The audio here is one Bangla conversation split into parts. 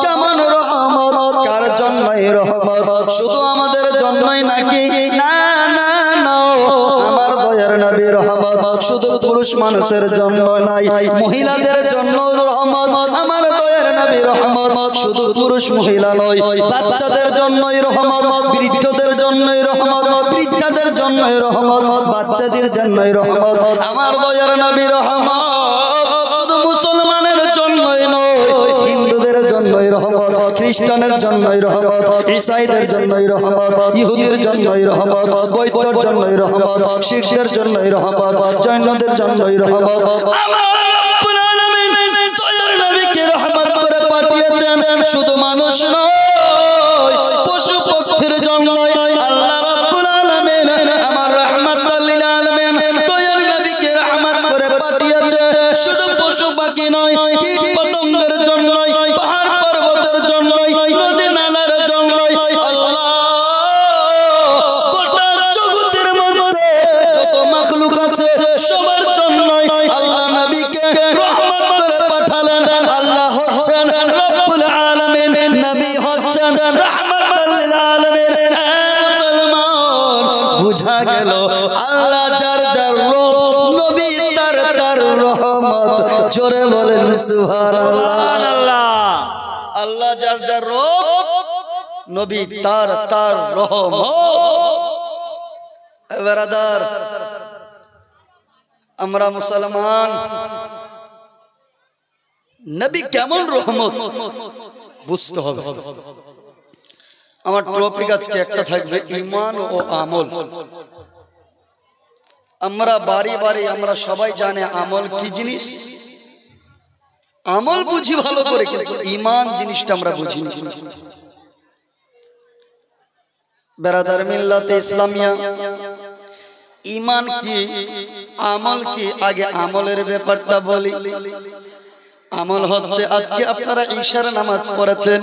কেমন রহমত, কার জন্যই রহমত, শুধু আমাদের জন্যই নাকি? না না না, আমার দয়ার নবী রহমত শুধু পুরুষ মানুষের জন্য নাই, মহিলাদের জন্য রহমত। আমার দয়ার নবী রহমত শুধু পুরুষ মহিলা নয়, বাচ্চাদের জন্যই রহমত, বৃদ্ধদের জন্যই রহমত, বৃদ্ধাদের জন্যই রহমত, বাচ্চাদের জন্যই রহমত। আমার দয়ার নবী রহমত শুধু মুসলমানের জন্যই নয়, হিন্দুদের জন্যই রহমত, খ্রিস্টানের জন্যই রহমত, ঈসাইদের জন্যই রহমত, ইহুদির জন্যই রহমত, বৌদ্ধের জন্যই রহমত, শিখদের জন্যই রহমত, জৈনদের জন্যই রহমত। আমার রব্বুল আলামিন দয়ার নবীকে রহমত করে পাঠিয়েছেন, শুধু মানুষ নয়, পশু পক্ষীর জন্যই। আল্লাহ রব্বুল আলামিন আমার রাহমাতুল লিল আলামিন দয়ার নবীকে রহমত করে পাঠিয়েছে, শুধু পশু পাখি নয়, কীট পতঙ্গের জন্যই, পাহাড় পর্বতের জন্যই, নদী নালার জন্যই। আল্লাহ গোটা জগতের মধ্যে যত মাখলুক আছে সবার জন্যই আল্লাহ নবীকে রহমত করে পাঠালেন। আল্লাহ হচ্ছেন রব্বুল আলামিন, নবী হচ্ছেন রাহমাতুল লিল আলামিন। মুসলমান বুঝা গেল আল্লাহ যার যার রব, নবী তার তার রহমত। জোরে বলেন সুবহানাল্লাহ। আল্লাহ যার যার রব, নবী তার তার রহমত। ব্রাদার, আমরা মুসলমান, নবী কেমন রহমত বুঝতে হবে। আমার টপিক আজকে একটা থাকবে, ঈমান ও আমল। আমরা বাড়ি বাড়ি আমরা সবাই জানে আমল কি জিনিস, আমল বুঝি ভালো করে, কিন্তু ঈমান জিনিসটা আমরা বুঝি না। বেরাদার মিল্লাতে ইসলামিয়া, ঈমান কি আমল কি? আগে আমলের ব্যাপারটা বলি। আমল হচ্ছে, আজকে আপনারা ঈশার নামাজ পড়েছেন,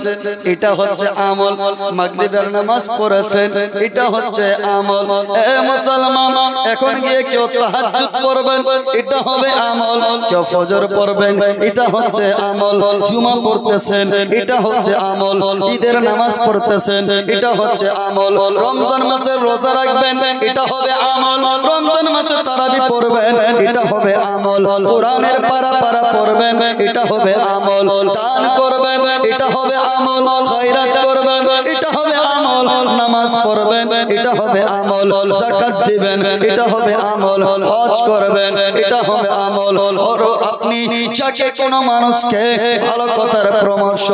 এটা হচ্ছে আমল। মাগরিবের নামাজ পড়েছেন, এটা হচ্ছে আমল। এ মুসলমান, এখন গিয়ে কেউ তাহাজ্জুদ পড়বেন, এটা হবে আমল। কেউ ফজর পড়বেন, এটা হচ্ছে আমল। জুমা পড়তেছেন, এটা হচ্ছে আমল। ঈদের নামাজ পড়তেছেন, এটা হচ্ছে আমল। রমজান মাসে রোজা রাখবেন, এটা হবে আমল। রমজান মাসে তারাবি পড়বেন, এটা হবে আমল। কোরআনের পারা পারা পড়বেন, এটা হবে আমল। দান করবেন, এটা হবে আমল। খয়রাত করবেন, এটা হবে আমল। নামাজ পড়বেন, এটা হবে আমল। যাকাত দিবেন, এটা হবে আমল। হজ করবেন, এটা হবে আমল। আর আপনি যাকে কোনো মানুষকে ভালো কথার পরামর্শ,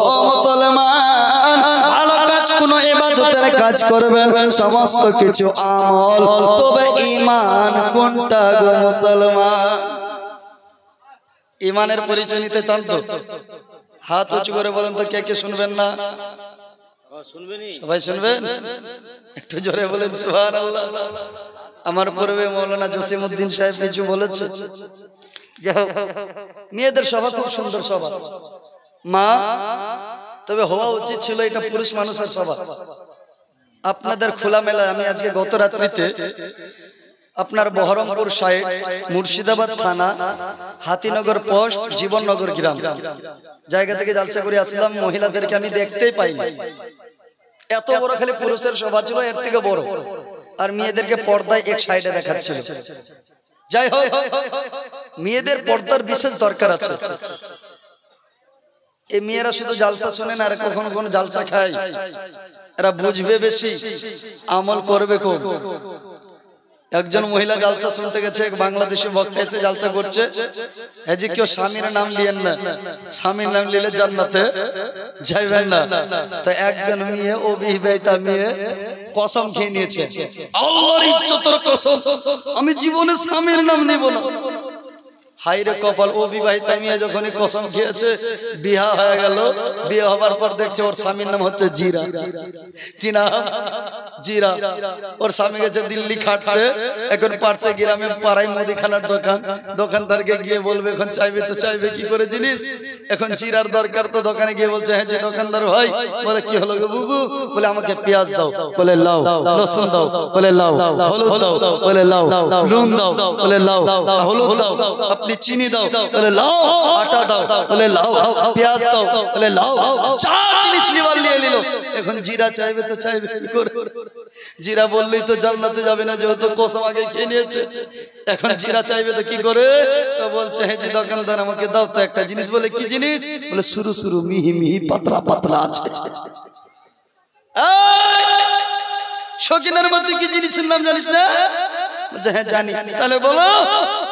ও মুসলমান, ভালো কাজ, কোনো ইবাদতের কাজ করবেন, সমস্ত কিছু আমল। তবে ঈমান কোনটা গো মুসলমান? ঈমানের পরিচয় নিতে চান তো হাত উঁচু করে বলেন তো, কে কে শুনবেন না? সবাই শুনবেন, একটু জোরে বলেন সুবহানাল্লাহ। আমার পূর্বে মৌলানা জসিমউদ্দিন সাহেব কিছু বলেছে। মেয়েদের সভা খুব সুন্দর সভা, মা, তবে হওয়া উচিত ছিল এটা পুরুষ মানুষের সভা। আপনাদের খোলামেলা আমি আজকে গত রাত্রিতে আপনার বহরমপুর সাইড, মুর্শিদাবাদ থানা, হাতিনগর পোস্ট, জীবননগর গ্রাম জায়গা থেকে জালসা করে আসলাম। মহিলাদেরকে আমি দেখতেই পাইনি, এত বড় খালি পুরুষের সভা ছিল, এর থেকে বড়। আর মেয়েদেরকে পর্দায় এক সাইডে দেখাচ্ছিল। যাই হোক, মেয়েদের পর্দার বিশেষ দরকার আছে। এই মেয়েরা শুধু জালসা শোনে না, আর কখনো কোনো জালসা খায়। এরা বুঝবে বেশি, আমল করবে কম। একজন মহিলা জালসা শুনতে গেছে, এক বাংলাদেশি বক্তা এসে জালসা করছে। হ্যাঁ জি, কেউ স্বামীর নাম লিয়েন না, স্বামীর নাম নিলে জান্নাতে যাইবেন না। তো একজন মেয়ে, অবিবাহিতা মেয়ে, কসম খেয়ে নিয়েছে, আল্লাহর ইজ্জতের কসম, আমি জীবনে স্বামীর নাম নিব না। হাইরে কপাল, ও বিবাহিতা মেয়ে যখনই কসম খেয়েছে, বিয়া হয়ে গেল। বিয়ে হবার পর দেখছে ওর স্বামীর নাম হচ্ছে জিরা। কি নাম? জিরা। ওর স্বামী গেছে দিল্লি খাটতে, এখন পারছে গ্রামে পাড়ায় মুদিখানার দোকান। দোকানদারকে গিয়ে বলবে এখন চাইবে, তো চাইবে কি করে জিনিস? এখন জিরার দরকার, তো দোকানে গিয়ে বলছে, হ্যাঁ জি দোকানদার ভাই। বলে কি হলো গো বুবু? বলে আমাকে পেঁয়াজ দাও। বলে লাও। রসুন দাও। বলে লাও। হলুদ দাও। বলে লাও। নুন দাও। বলে লাও। হলুদ দাও। আপনি বলি চিনি দাও, বলে লাও। আটা দাও, বলে লাও। পেঁয়াজ দাও, বলে লাও। যা জিনিস নিবার নিয়ে নিল। এখন জিরা চাইবে তো চাইবে কি করে? জিরা বললেই তো জান্নাতে যাবে না, যেহেতু কসম আগে খেয়ে নিয়েছে। এখন জিরা চাইবে তো কি করে? তো বলছে হ্যাঁ জি দোকানদার আমাকে দাও তো একটা জিনিস। বলে কি জিনিস? বলে শুরু শুরু মিহি মিহি পাতলা পাতলা আছে। শকিনের মধ্যে কি জিনিসের নাম জানিস না? হ্যাঁ জানি। তাহলে বলো।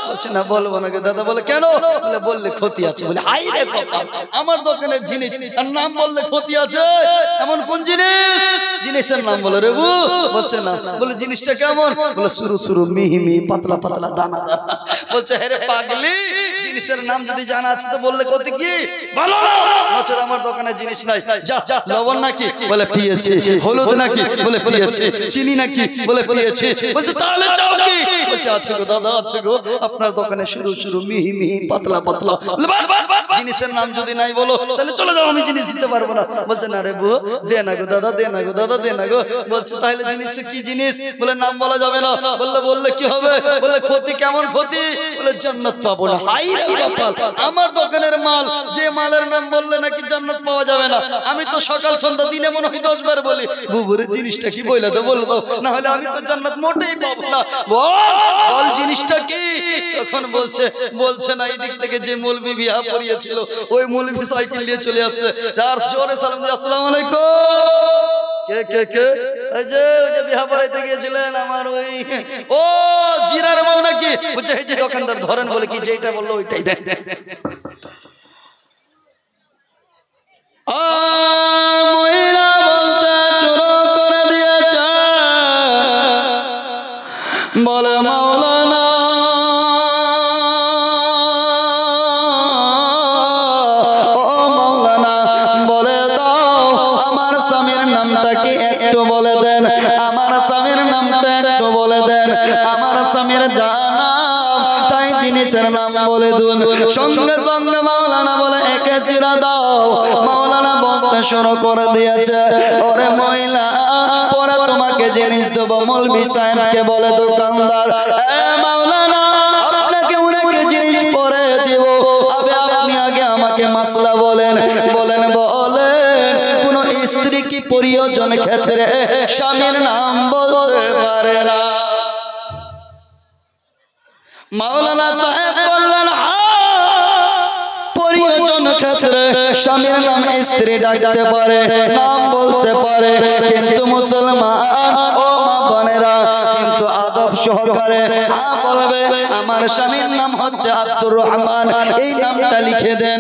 বলছে না বলবো না। দাদা বলে কেন? বলে বললে ক্ষতি আছে। বলে হাই রে কপাল, আমার দোকানের জিনিস আর নাম বললে ক্ষতি আছে? এমন কোন জিনিস? জিনিসের নাম বলে রে বু। বলছে না। বলে জিনিসটা কেমন? বলে শুরু শুরু মিহি মিহি পাতলা পাতলা দানা দানা। বলছে হ্যাঁ রে পাগলি, জিনিসের নাম যদি জানা আছে তো বললে ক্ষতি কি? বলো। বলছে আমার দোকানে জিনিস নাই। যা লবণ নাকি? বলে পিয়েছে। হলুদ নাকি? বলে পিয়েছে। চিনি নাকি? বলে পিয়েছে। বলছে তাহলে চাও কি? বলছে আছে গো দাদা, আছে গো আপনার দোকানে শুরু শুরু মিহি মিহি পাতলা পাতলা। জিনিসের নাম যদি নাই বলো তাহলে চলে যাও, আমি জিনিস দিতে পারবো না। বলছে না রে বউ, দে না গো দাদা, দে না গো দাদা, দে না গো। বলছে তাহলে জিনিসটা কি জিনিস? বলে নাম বলা যাবে না। বললে কি হবে? বলে ক্ষতি। কেমন ক্ষতি? বলে জান্নাত পাবো না। হাই রে কপাল, আমার দোকানের মাল, যে মালের নাম বললে নাকি জান্নাত পাওয়া যাবে না। আমি তো সকাল সন্ধ্যা দিনে মনে হয় 10 বার বলি বুবুরে জিনিসটা কি? বলে দাও, বলে দাও, না হলে আমি তো জান্নাত মোটেই পাবো না। বল জিনিসটা কি? তখন বলছে না। এই দিক থেকে যে মৌলবি বিয়া পড়িয়েছিল ওই মৌলবি সাইকেল নিয়ে চলে আসছে। যার জোরে সালাম দিয়ে আসসালামু আলাইকুম। কে কে কে? ওই যে বিয়া পড়াইতে গিয়েছিলেন আমার ওই ও জিরার বউ নাকি? বলছে এই যে দোকানদার ধরেন। বলে কি যেটা বললো ওইটাই দেন। মহিলা বলতে শুরু করে দিয়েছে, বলে মাওলানা ও মাওলানা বলে দাও আমার স্বামীর নামটা কি একটু বলে দেন, আমার স্বামীর নামটা একটু বলে দেন, আমার স্বামীর জানাম তাই জিনিসের নাম বলে দুন। সঙ্গে সঙ্গে মাওলানা বলে একে চিরা দাও। মাওলানা বলতে শুরু করে দিয়েছে, ওরে মহিলা পরে তোমাকে জিনিস দেবো। মৌলভী সাহেবকে বলে দোকানদার, মাওলানা আপনাকে উনাকে জিনিস পরে দিব, আপনি আগে আমাকে মাসলা বলেন। বলেন কোন স্ত্রী কি প্রয়োজন ক্ষেত্রে স্বামীর নাম বলতে পারে না? মাওলানা সাহেব বললেন প্রয়োজন ক্ষেত্রে স্বামীর নাম স্ত্রী ডাকতে পারে, নাম বলতে পারে, কিন্তু মুসলমান ও মা বোনেরা কিন্তু আদব সহকারে বলবে আমার স্বামীর নাম হচ্ছে আব্দুর রহমান, এই নামটা লিখে দেন।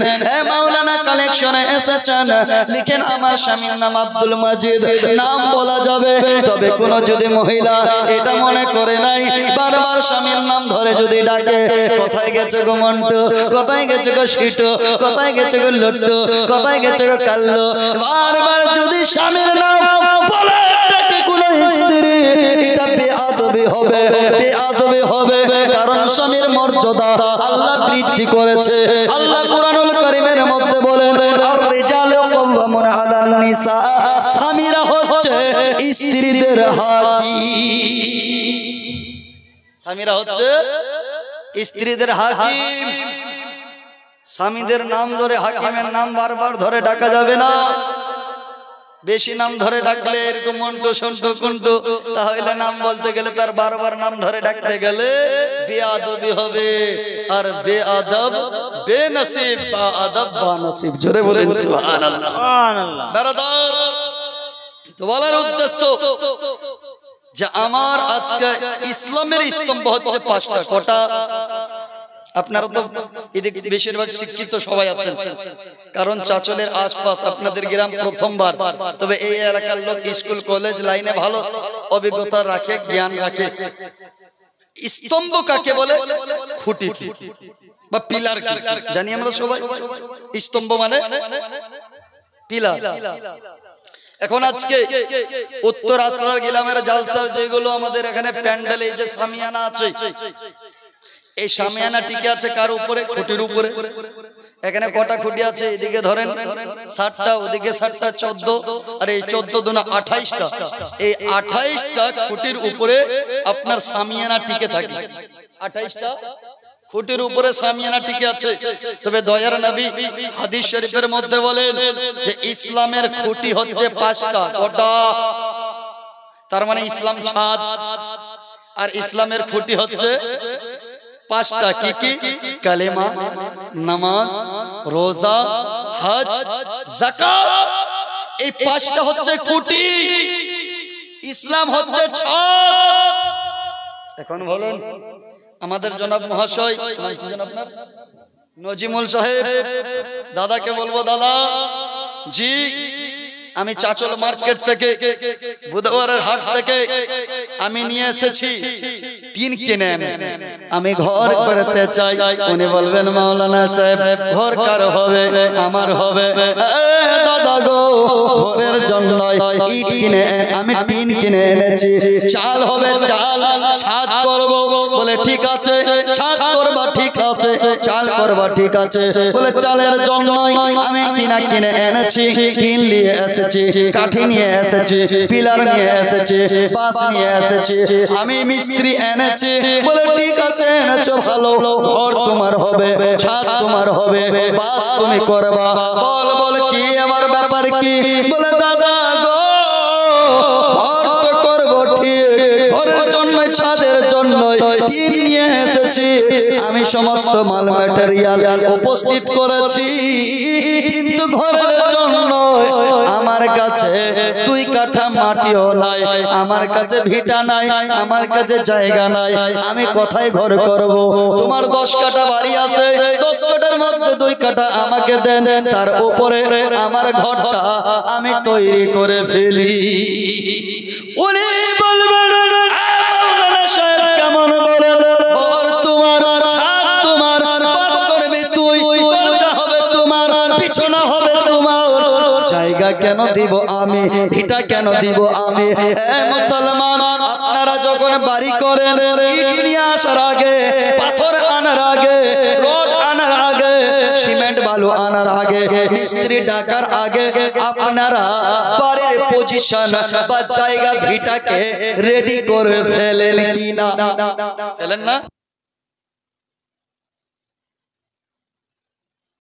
মাওলানা কালেকশনে এসেছেন, লিখেন আমার স্বামীর নাম আব্দুল মাজিদ। নাম বলা যাবে, তবে কোন যদি মহিলা এটা মনে করে নাই বারবার স্বামীর নাম ধরে যদি ডাকে, কোথায় গেছে গো মন্টু, কোথায় গেছে গো সিটু, কোথায় গেছে গো লট্টু, কোথায় গেছে গো কাল্লু, বারবার যদি স্বামীর নাম বলে ডাকে কোন স্ত্রী, এটা বেয়াদবি হবে, বেয়াদবি হবে। কারণ স্বামীর মর্যাদা আল্লাহ বৃদ্ধি করেছে। আল্লাহ কুরআনুল কারীমের মধ্যে বলেন আর রিজালু কাওয়ামুন আলান নিসা, স্বামীরা হচ্ছে স্ত্রীদের হাকিম। স্বামীরা হচ্ছে স্ত্রীদের হাকিম। স্বামীদের নাম ধরে হাকিমের নাম বারবার ধরে ডাকা যাবে না। বেশি নাম ধরে ডাকলে এরকম মন্টু সন্টু কুন্টু, তাহলে নাম বলতে গেলে তার বারবার নাম ধরে ডাকতে গেলে বেয়াদবি হবে। আর বেআদব বেনসিব, বাআদব বানসিব। জোরে বলেন সুবহানাল্লাহ। সুবহানাল্লাহ। বারাদার, তো বলার উদ্দেশ্য যে আমার আজকে ইসলামের স্তম্ভ হচ্ছে 5টা। কটা? আপনারা তো এদিকে বেশিরভাগ শিক্ষিত সবাই আছেন, কারণ চাচলের আশপাশ আপনাদের গ্রাম প্রথমবার। তবে এই এলাকার লোক স্কুল কলেজ লাইনে ভালো অভিজ্ঞতা রাখে, জ্ঞান রাখে। স্তম্ভ কাকে বলে? খুঁটি বা পিলার জানি আমরা সবাই। স্তম্ভ মানে পিলার। এখন আজকে উত্তর আসরার গ্রামের জালসার যেগুলো আমাদের এখানে প্যান্ডেলে যে সামিয়ানা আছে, এই সামিয়ানা টিকে আছে কার উপরে? খুঁটির উপরে। এখানে কটা খুঁটি আছে? এদিকে ধরেন 7টা, ওদিকে 7টা, 14, আর এই 14 দুনা 28টা। এই 28টা খুঁটির উপরে আপনার সামিয়ানা টিকে থাকে। 28টা খুঁটির উপরে সামিয়ানা টিকে আছে। তবে দয়ার নবী হাদিস শরীফের মধ্যে বলেন যে ইসলামের খুঁটি হচ্ছে 5টা। কটা? তার মানে ইসলাম ছাদ আর ইসলামের খুঁটি হচ্ছে 5টা। কি কি? কালেমা, নামাজ, রোজা, হজ, যাকাত। এই 5টা হচ্ছে খুঁটি, ইসলাম হচ্ছে ছাদ। এখন বলেন আমাদের জনাব মহাশয়, নাম কি জানেন আপনার? নজিমুল সাহেব, দাদাকে বলবো, দাদা জি আমি চাচল মার্কেট থেকে, বুধবারের হাট থেকে আমি নিয়ে এসেছি টিন কিনে এনে আমি ঘর করতে চাই। উনি বলবেন মাওলানা সাহেব ঘর কার হবে? আমার হবে। দাদা গো ঘরের জন্য ইট কিনে আমি টিন কিনে এনেছি। চাল হবে, চাল ছাদ করব। বলে ঠিক আছে, ছাদ করবা ঠিক আছে, চাল করবা ঠিক আছে। বলে চালের জন্য আমি কিনা কিনে এনেছি, টিন নিয়ে এসেছি, কাঠি নিয়ে এসেছি, পিলার নিয়ে এসেছি, বাঁশ নিয়ে এসেছি, আমি মিস্ত্রি এনেছি। বলে ঠিক আছে এনেছো ভালো, ঘর তোমার হবে, ছাদ তোমার হবে, বাঁশ তুমি করবা। বল বল কি আমার ব্যাপার কি? বলে দাদা গো ঘর তো করবো ঠিক, ঘরের জন্য ছাদের জন্য টিন নিয়ে এসেছি, আমি সমস্ত মাল ম্যাটেরিয়াল উপস্থিত করেছি, কিন্তু ঘরের জন্য আমার কাছে 2 কাঠা মাটিও নাই, আমার কাছে ভিটা নাই, আমার কাছে জায়গা নাই, আমি কোথায় ঘর করব? তোমার 10 কাঠা বাড়ি আছে, 10 কাঠার মধ্যে 2 কাঠা আমাকে দেন, তার উপরে আমার ঘরটা আমি তৈরি করে ফেলি। উনি বলবেন মাওলানা সাহেব কেমন বলেন? ঘর তোমার, ছাদ তোমার, বাস করবি তুই, দরজা হবে তোমার, বিছানা হবে তোমার, জায়গা কেন দিব আমি? ভিটা কেন দিব আমি? মুসলমান আপনারা যখন বাড়ি করেন ইট নিয়ে আসার আগে, পাথর আনার আগে, রড আনার আগে, সিমেন্ট বালু আনার আগে, মিস্ত্রি ডাকার আগে আপনারা বাড়ির পজিশন বা জায়গা ভিটাকে রেডি করে ফেলেন কিনা? ফেলেন না?